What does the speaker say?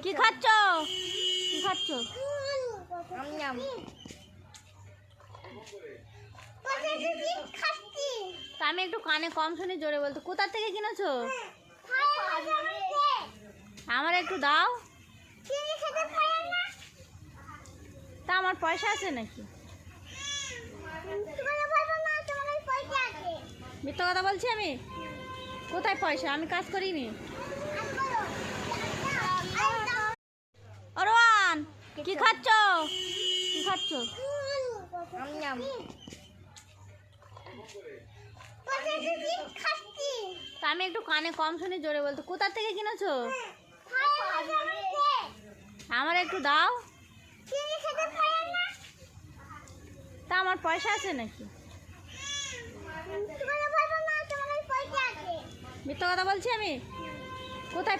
কি খাচ্ছ? কি খাচ্ছ? তা আমি একটু কানে কম শুনি, জোরে বলতো। কোথা থেকে কিনেছো? আমার একটু দাও। তা আমার পয়সা আছে নাকি? মিথ্যা কথা বলছি আমি? কোথায় পয়সা? আমি কাজ করিনি। অরওয়ান, কি খাচ্ছ? কি খাচ্ছ? তা আমি একটু কানে কম শুনি, জোরে বলতো। কোথা থেকে কিনেছো? আমার একটু দাও। তা আমার পয়সা আছে নাকি? মিথ্যা কথা বলছি আমি? কোথায়